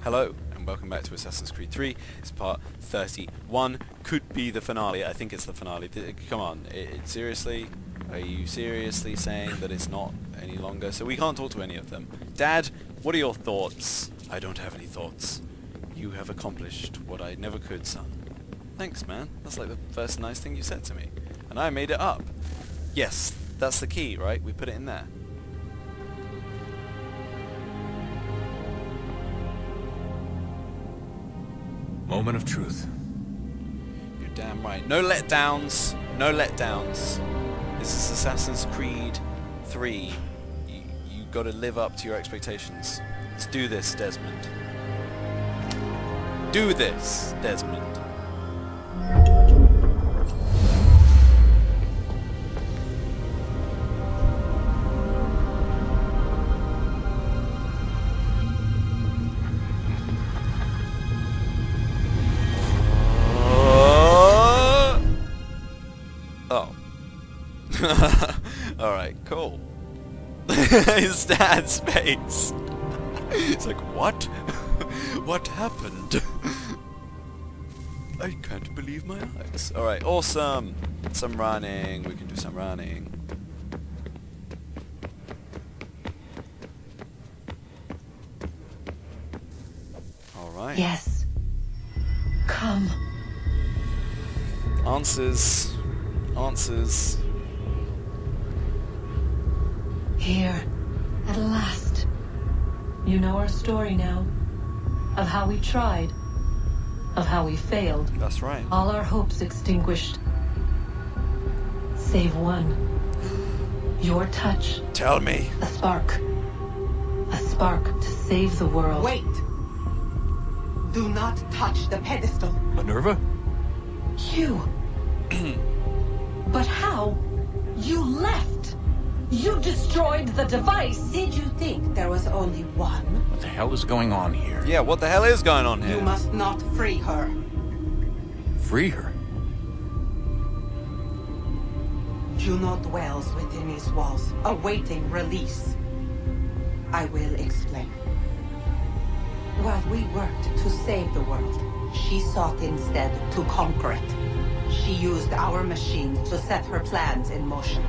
Hello, and welcome back to Assassin's Creed 3. It's part 31. Could be the finale. I think it's the finale. Come on, seriously? Are you seriously saying that it's not any longer? So we can't talk to any of them. Dad, what are your thoughts? I don't have any thoughts. You have accomplished what I never could, son. Thanks, man. That's like the first nice thing you said to me. And I made it up. Yes, that's the key, right? We put it in there. Moment of truth. You're damn right. No letdowns. No letdowns. This is Assassin's Creed 3. You got to live up to your expectations. Let's do this, Desmond. Do this, Desmond. Alright, cool. His dad's face. It's like, what? What happened? I can't believe my eyes. Alright, awesome. Some running. We can do some running. Alright. Yes. Come. Answers. Answers. Here, at last. You know our story now. Of how we tried. Of how we failed. That's right. All our hopes extinguished. Save one. Your touch. Tell me. A spark. A spark to save the world. Wait! Do not touch the pedestal. Minerva? You. But how? You left. You destroyed the device! Did you think there was only one? What the hell is going on here? Yeah, what the hell is going on here? You must not free her. Free her? Juno dwells within these walls, awaiting release. I will explain. While we worked to save the world, she sought instead to conquer it. She used our machine to set her plans in motion.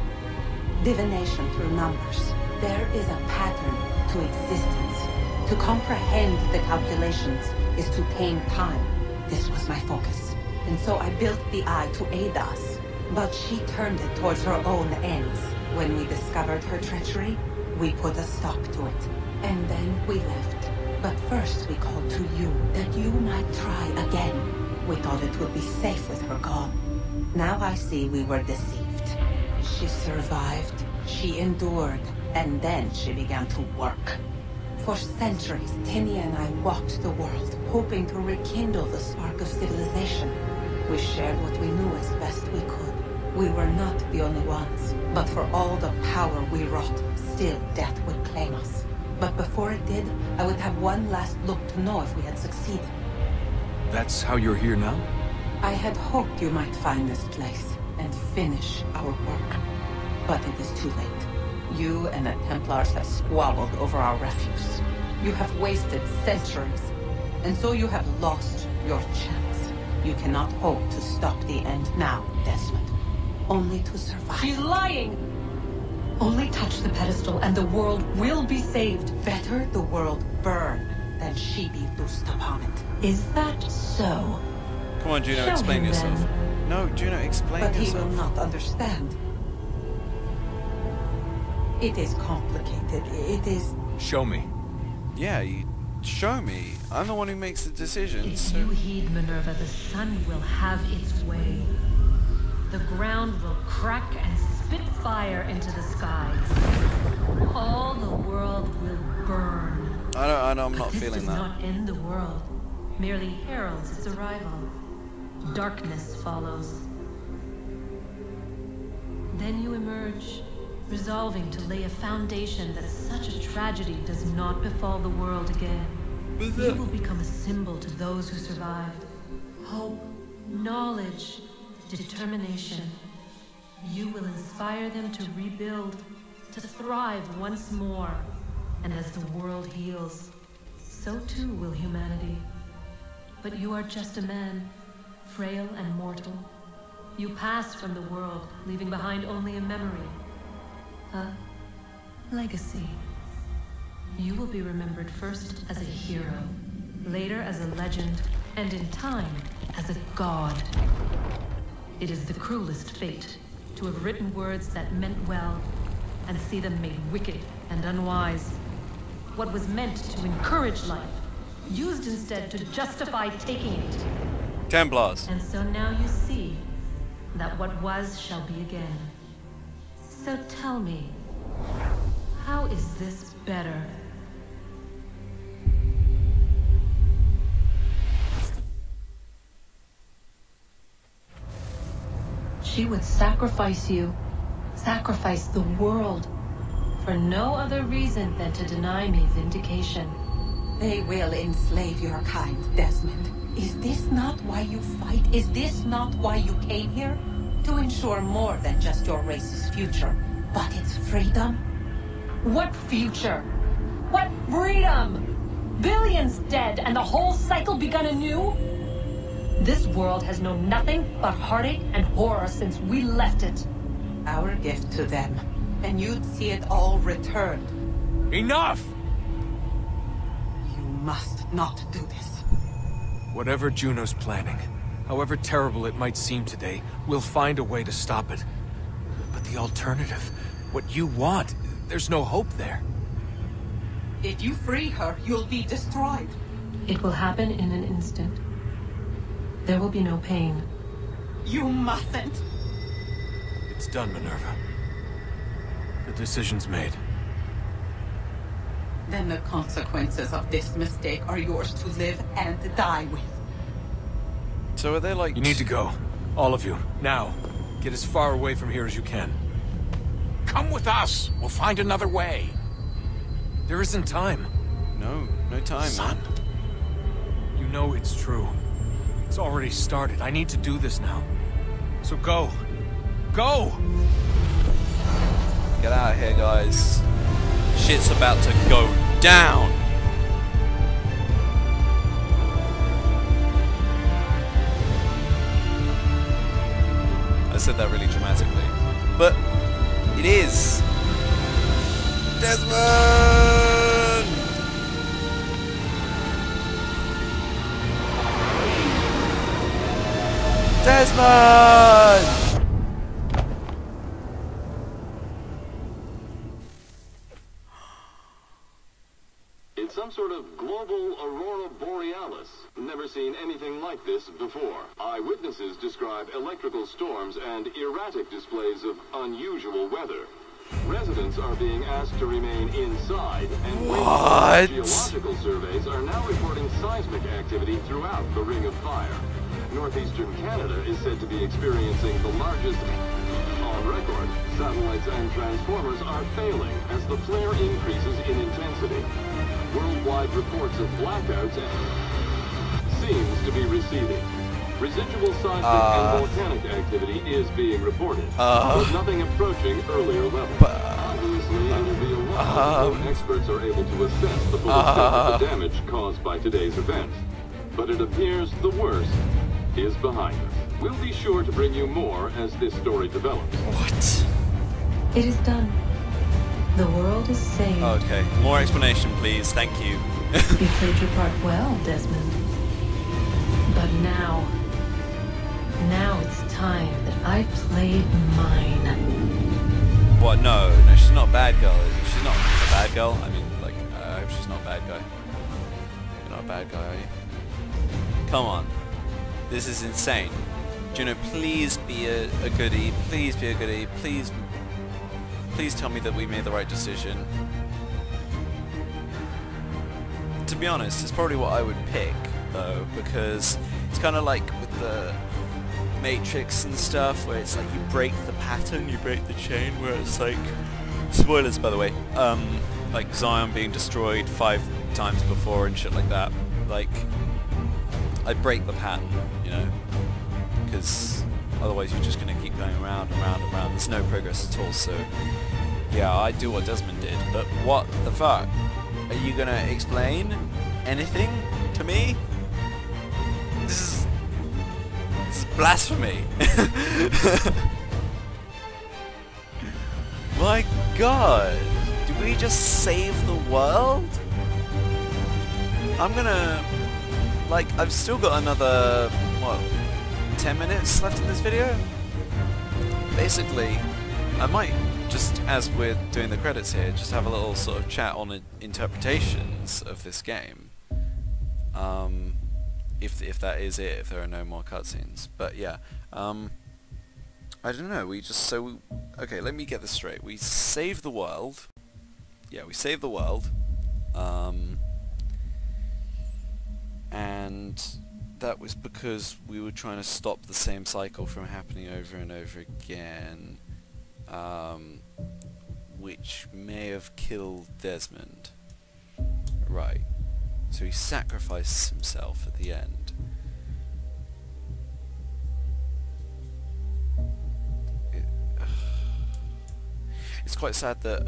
Divination through numbers. There is a pattern to existence. To comprehend the calculations is to tame time. This was my focus. And so I built the eye to aid us. But she turned it towards her own ends. When we discovered her treachery, we put a stop to it. And then we left. But first we called to you, that you might try again. We thought it would be safe with her gone. Now I see we were deceived. She survived, she endured, and then she began to work. For centuries, Tinny and I walked the world, hoping to rekindle the spark of civilization. We shared what we knew as best we could. We were not the only ones, but for all the power we wrought, still death would claim us. But before it did, I would have one last look to know if we had succeeded. That's how you're here now? I had hoped you might find this place and finish our work. But it is too late. You and the Templars have squabbled over our refuse. You have wasted centuries, and so you have lost your chance. You cannot hope to stop the end now, Desmond. Only to survive. She's lying! Only touch the pedestal and the world will be saved. Better the world burn than she be loosed upon it. Is that so? Come on, Juno, Show explain him, yourself. then. No, Juno, explain But he yourself. will not understand. It is complicated. It is... Show me. Yeah, you show me. I'm the one who makes the decisions. If you heed Minerva, the sun will have its way. The ground will crack and spit fire into the skies. All the world will burn. I'm not But this feeling does that. not end the world, merely heralds its arrival. Darkness follows. Then you emerge, resolving to lay a foundation that such a tragedy does not befall the world again. You will become a symbol to those who survived. Hope, knowledge, determination. You will inspire them to rebuild, to thrive once more. And as the world heals, so too will humanity. But you are just a man, frail and mortal. You passed from the world, leaving behind only a memory. A legacy. You will be remembered first as a hero, later as a legend, and in time, as a god. It is the cruelest fate, to have written words that meant well, and see them made wicked and unwise. What was meant to encourage life, used instead to justify taking it. Templars. And so now you see that what was shall be again. So tell me, how is this better? She would sacrifice you, sacrifice the world, for no other reason than to deny me vindication. They will enslave your kind, Desmond. Is this not why you fight? Is this not why you came here? To ensure more than just your race's future, but its freedom? What future? What freedom? Billions dead and the whole cycle begun anew? This world has known nothing but heartache and horror since we left it. Our gift to them, and you'd see it all returned. Enough! You must not do this. Whatever Juno's planning, however terrible it might seem today, we'll find a way to stop it. But the alternative, what you want, there's no hope there. If you free her, you'll be destroyed. It will happen in an instant. There will be no pain. You mustn't. It's done, Minerva. The decision's made. Then the consequences of this mistake are yours to live and die with. So are they like... You need to go. All of you. Now. Get as far away from here as you can. Come with us. We'll find another way. There isn't time. No time, Son. man. You know it's true. It's already started. I need to do this now. So go. Go! Get out of here, guys. Shit's about to go down. I said that really dramatically. But it is. Desmond! Desmond! It's some sort of global aurora borealis. Never seen anything like this before. Eyewitnesses describe electrical storms and erratic displays of unusual weather. Residents are being asked to remain inside, and What? geological surveys are now reporting seismic activity throughout the Ring of Fire. Northeastern Canada is said to be experiencing the largest on record. Satellites and transformers are failing as the flare increases in intensity. Worldwide reports of blackouts seems to be receding. Residual seismic and volcanic activity is being reported, with nothing approaching earlier levels. Obviously, it will be a while before experts are able to assess the full extent of the damage caused by today's events. But it appears the worst is behind us. We'll be sure to bring you more as this story develops. What? It is done. The world is saved. Okay, more explanation, please. Thank you. You played your part well, Desmond. But now it's time that I played mine. What? No, she's not a bad girl. She's not a bad girl. I mean, like, I hope she's not a bad guy. You're not a bad guy, are you? Come on. This is insane. Juno, please be a goodie. Please be a goodie. Please tell me that we made the right decision. To be honest, it's probably what I would pick, though, because it's kind of like with the Matrix and stuff, where it's like you break the pattern, you break the chain, where it's like... Spoilers, by the way. Like Zion being destroyed 5 times before and shit like that. Like... I break the pattern, you know, because otherwise you're just going to keep going around and round and round. There's no progress at all, so yeah, I do what Desmond did, but what the fuck? Are you going to explain? anything to me. This is blasphemy. My god, did we just save the world? I'm gonna, like, I've still got another, what, 10 minutes left in this video? Basically, I might, just as we're doing the credits here, just have a little sort of chat on interpretations of this game. If that is it, if there are no more cutscenes. But yeah, I don't know, okay, let me get this straight. We saved the world. Yeah, we saved the world. And that was because we were trying to stop the same cycle from happening over and over again, which may have killed Desmond. Right. So he sacrifices himself at the end. It's quite sad that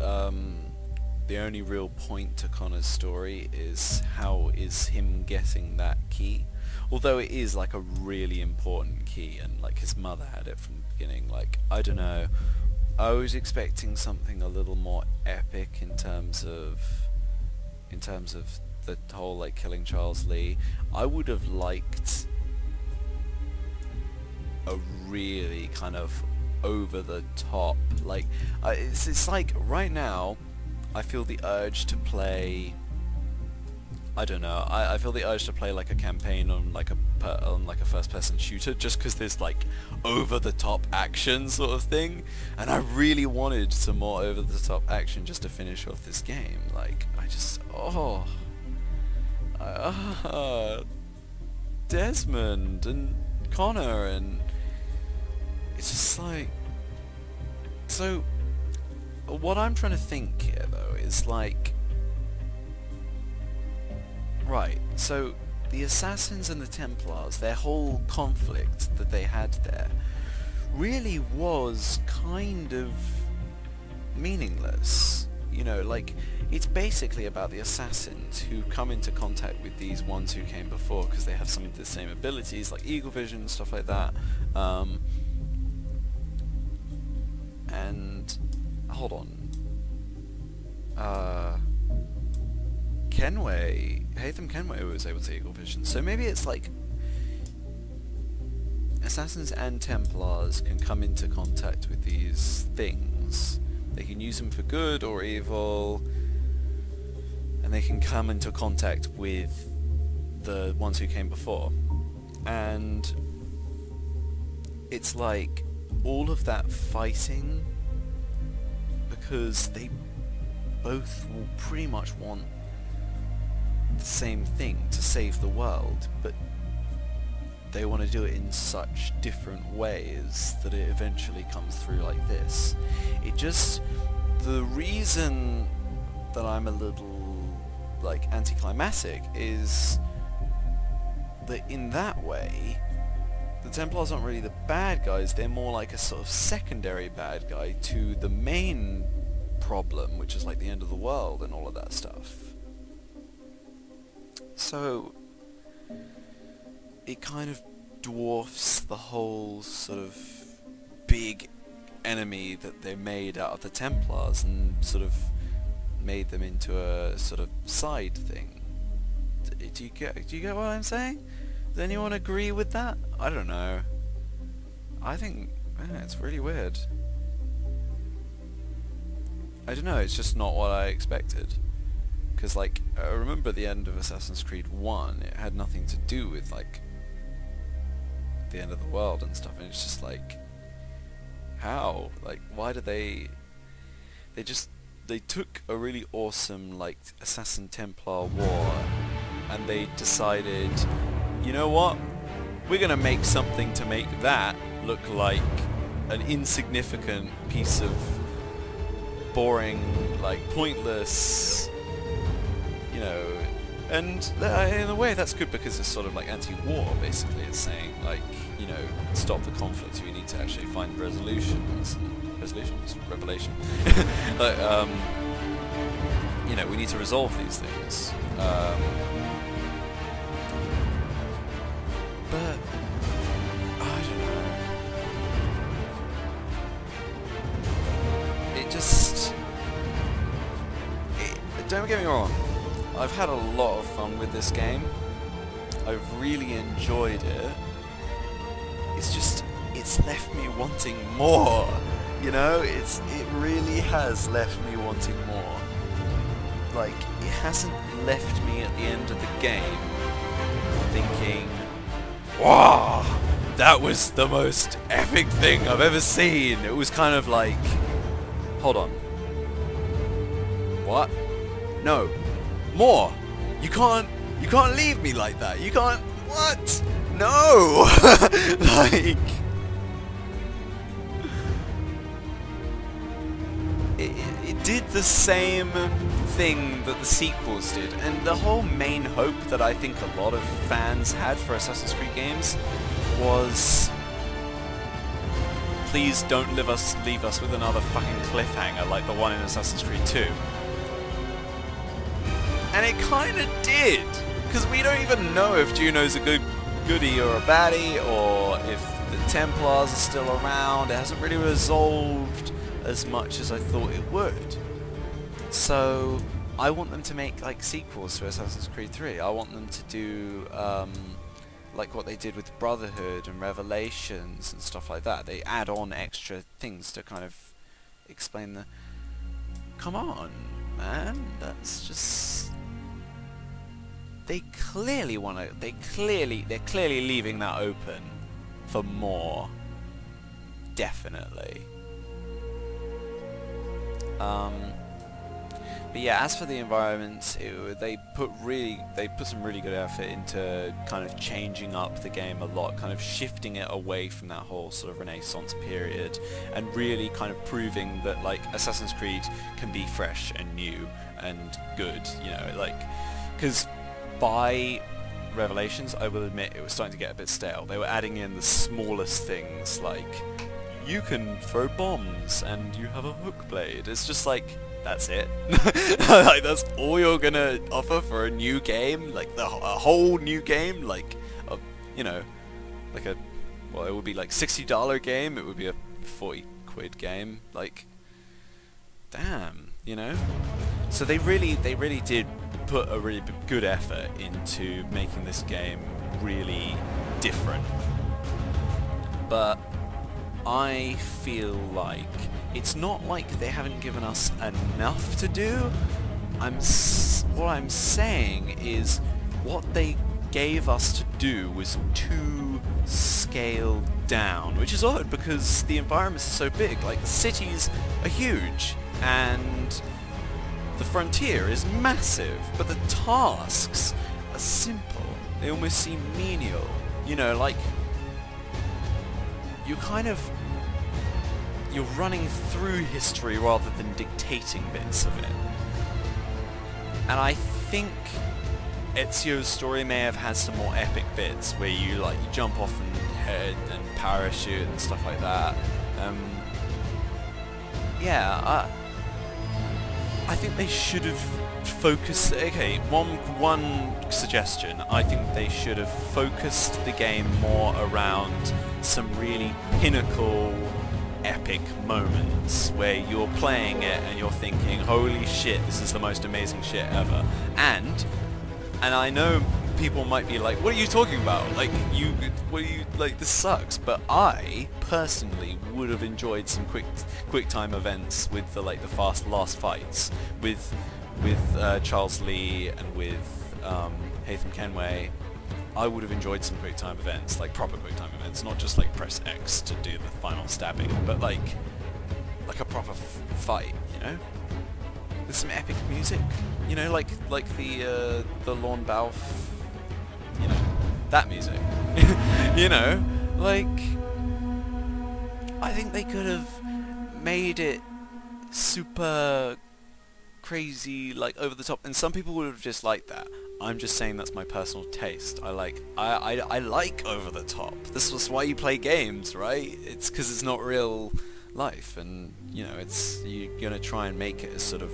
the only real point to Connor's story is how is him getting that key. Although it is like a really important key, and like his mother had it from the beginning. Like, I don't know, I was expecting something a little more epic in terms of the whole like killing Charles Lee. I would have liked a really kind of over the top, like it's like right now I feel the urge to play, I don't know, I feel the urge to play like a campaign on like a first person shooter, just because there's like over the top action sort of thing, and I really wanted some more over the top action just to finish off this game. Like, I just, Desmond and Connor, and it's just like, so what I'm trying to think here though is like, right, so the Assassins and the Templars, their whole conflict that they had there really was kind of meaningless. You know, like, it's basically about the Assassins who come into contact with these ones who came before, because they have some of the same abilities, like eagle vision and stuff like that. And hold on, Haytham Kenway was able to eagle vision, so maybe it's like Assassins and Templars can come into contact with these things. They can use them for good or evil, and they can come into contact with the ones who came before. And it's like all of that fighting, because they both will pretty much want the same thing, to save the world, but they want to do it in such different ways that it eventually comes through like this. It just, the reason that I'm a little like anticlimactic is that in that way the Templars aren't really the bad guys, they're more like a sort of secondary bad guy to the main problem, which is like the end of the world and all of that stuff. So it kind of dwarfs the whole sort of big enemy that they made out of the Templars and sort of made them into a sort of side thing. Do you get what I'm saying? Does anyone agree with that? I don't know. I think it's really weird. I don't know, it's just not what I expected. Because, like, I remember the end of Assassin's Creed 1, it had nothing to do with, like, the end of the world and stuff, and it's just like, how? Like, why did they took a really awesome, like, Assassin Templar war, and they decided, you know what? We're gonna make something to make that look like an insignificant piece of boring, like, pointless, you know, and in a way that's good because it's sort of like anti-war, basically. It's saying, like, you know, stop the conflict, we need to actually find resolutions, revelation. Like, you know, we need to resolve these things. But I don't know. It just... don't get me wrong. I've had a lot of fun with this game. I've really enjoyed it. It's just, it's left me wanting more. You know, it really has left me wanting more. Like, it hasn't left me at the end of the game thinking, wow, that was the most epic thing I've ever seen. It was kind of like, hold on. What? No. More. You can't leave me like that. You can't, what? No! Like, it did the same thing that the sequels did, and the whole main hope that I think a lot of fans had for Assassin's Creed games was, please don't leave us with another fucking cliffhanger like the one in Assassin's Creed 2. And it kinda did, because we don't even know if Juno's a goodie or a baddie, or if the Templars are still around. It hasn't really resolved as much as I thought it would. So I want them to make like sequels to Assassin's Creed 3. I want them to do like what they did with Brotherhood and Revelations and stuff like that. They add on extra things to kind of explain the... Come on, man. That's just... They clearly want to... They're clearly leaving that open for more. Definitely. But yeah, as for the environments, they put some really good effort into kind of changing up the game a lot, kind of shifting it away from that whole sort of Renaissance period, and really kind of proving that like Assassin's Creed can be fresh and new and good, you know, like, because by Revelations, I will admit it was starting to get a bit stale. They were adding in the smallest things, like you can throw bombs and you have a hook blade. It's just like, that's it. Like, that's all you're gonna offer for a new game, like a whole new game, like you know, like it would be like $60 game, it would be a 40 quid game, like, damn, you know. So they really did put a really good effort into making this game really different. But I feel like it's not like they haven't given us enough to do. What I'm saying is what they gave us to do was too scaled down, which is odd because the environments are so big. Like, the cities are huge and the frontier is massive, but the tasks are simple. They almost seem menial. You know, like, you're running through history rather than dictating bits of it. And I think Ezio's story may have had some more epic bits where you jump off and head and parachute and stuff like that. Yeah, I think they should have focused... Okay, one suggestion. I think they should have focused the game more around some really pinnacle epic moments where you're playing it and you're thinking, holy shit, this is the most amazing shit ever. And I know people might be like, what are you talking about? Like, this sucks. But I personally would have enjoyed some quick time events with the fast last fights with Charles Lee and with Haytham Kenway. I would have enjoyed some quick time events, like proper quick time events, not just like press X to do the final stabbing, but like a proper fight, you know, with some epic music, you know, like the Lorne Balfe, you know, that music, you know, like, I think they could have made it super crazy, like over the top, and some people would have just liked that. I'm just saying that's my personal taste. I like over the top. This is why you play games, right? It's because it's not real life, and you know, you're gonna try and make it as sort of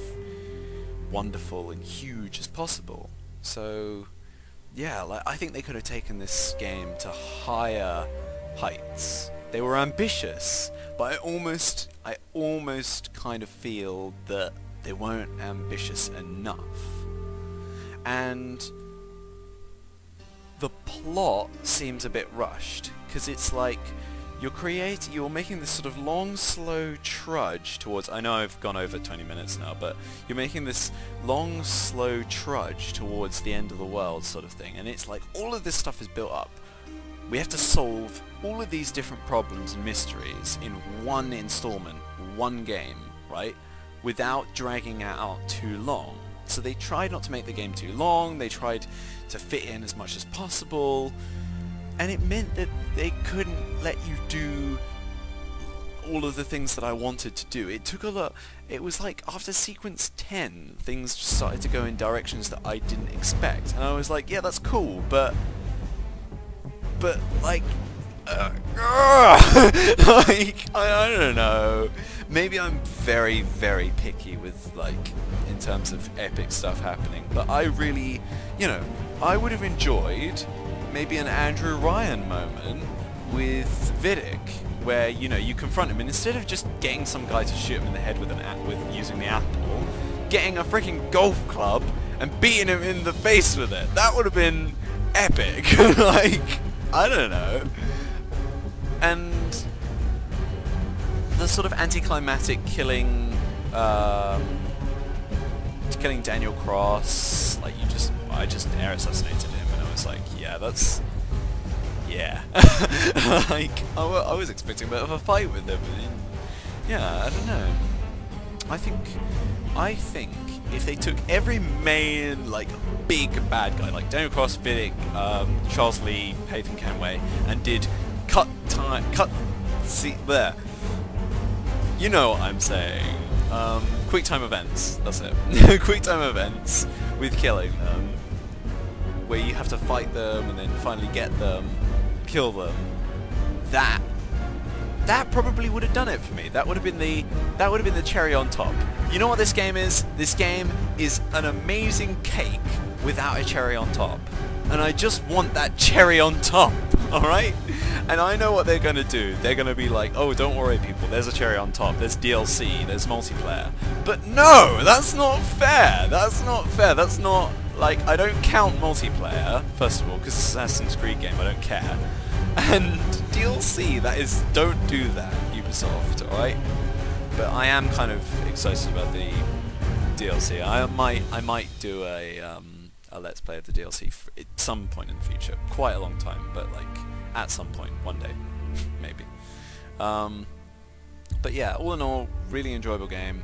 wonderful and huge as possible. So yeah, like I think they could have taken this game to higher heights. They were ambitious, but I almost kind of feel that they weren't ambitious enough. And the plot seems a bit rushed, because it's like you're making this sort of long, slow trudge towards, I know I've gone over 20 minutes now, but you're making this long, slow trudge towards the end of the world sort of thing, and it's like all of this stuff is built up. We have to solve all of these different problems and mysteries in one installment, one game, right? Without dragging it out too long. So they tried not to make the game too long, they tried to fit in as much as possible, and it meant that they couldn't let you do all of the things that I wanted to do. It took a lot. It was like after sequence 10, things just started to go in directions that I didn't expect, and I was like, yeah, that's cool, but like, like I don't know. Maybe I'm very, very picky with, like, in terms of epic stuff happening, but I really, you know, I would have enjoyed maybe an Andrew Ryan moment with Vidic, where, you know, you confront him, and instead of just getting some guy to shoot him in the head with using the apple, getting a freaking golf club and beating him in the face with it. That would have been epic. Like, I don't know. And the sort of anticlimactic killing Daniel Cross, like I just air assassinated him, and I was like, yeah, that's, yeah. Like, I was expecting a bit of a fight with him, and yeah, I don't know. I think if they took every main, like, big bad guy, like Daniel Cross, Vidic, Charles Lee, Haytham Kenway, and did see there. You know what I'm saying. Quick time events, that's it. Quick time events with killing them, where you have to fight them and then finally get them, kill them. That probably would have done it for me. That would have been the cherry on top. You know what this game is? This game is an amazing cake without a cherry on top. And I just want that cherry on top, alright? And I know what they're going to do. They're going to be like, oh, don't worry people, there's a cherry on top, there's DLC, there's multiplayer. But no, that's not fair. That's not fair. That's not, like, I don't count multiplayer, first of all, because it's an Assassin's Creed game, I don't care. And DLC, that is, don't do that, Ubisoft, alright? But I am kind of excited about the DLC. I might do a Let's Play of the DLC at some point in the future. Quite a long time, but like at some point, one day, maybe. But yeah, all in all, really enjoyable game.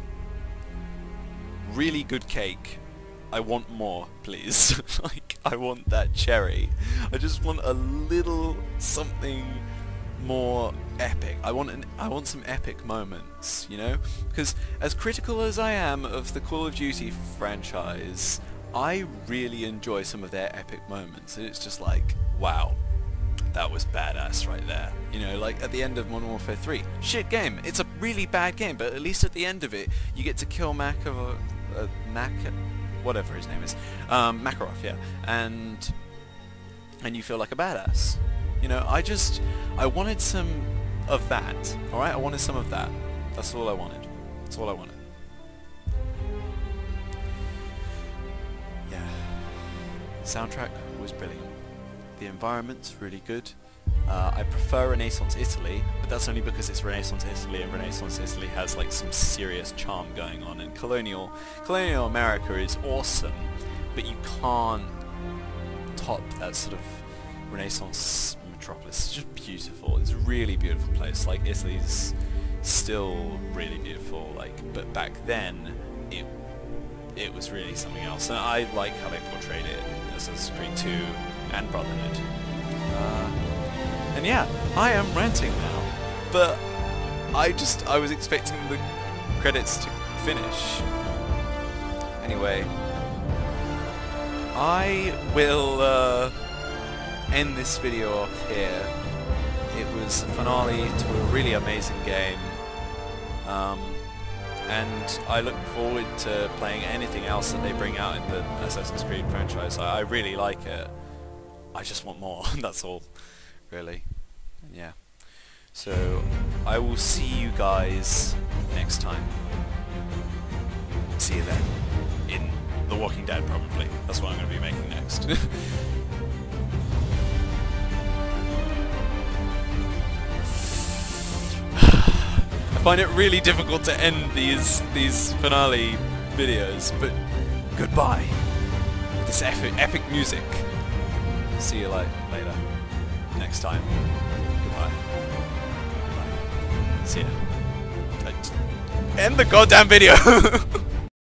Really good cake. I want more, please. Like, I want that cherry. I just want a little something more epic. I want some epic moments, you know? Because as critical as I am of the Call of Duty franchise, I really enjoy some of their epic moments, and it's just like, wow, that was badass right there. You know, like at the end of Modern Warfare 3, shit game. It's a really bad game, but at least at the end of it, you get to kill whatever his name is, Makarov, yeah, and you feel like a badass. You know, I wanted some of that. All right, I wanted some of that. That's all I wanted. That's all I wanted. Yeah. Soundtrack was brilliant. The environment's really good. I prefer Renaissance Italy, but that's only because it's Renaissance Italy, and Renaissance Italy has like some serious charm going on. And colonial America is awesome, but you can't top that sort of Renaissance metropolis. It's just beautiful. It's a really beautiful place. Like, Italy's still really beautiful. Like, but back then, it was really something else. And I like how they portrayed it in Assassin's Creed 2 and Brotherhood. And yeah, I am ranting now, but I was expecting the credits to finish. Anyway, I will end this video off here. It was a finale to a really amazing game, and I look forward to playing anything else that they bring out in the Assassin's Creed franchise. I really like it. I just want more. That's all, really. Yeah. So I will see you guys next time. See you then. In The Walking Dead, probably. That's what I'm going to be making next. I find it really difficult to end these finale videos, but goodbye. This epic music. See you later. Next time. Goodbye. Goodbye. See ya. End the goddamn video!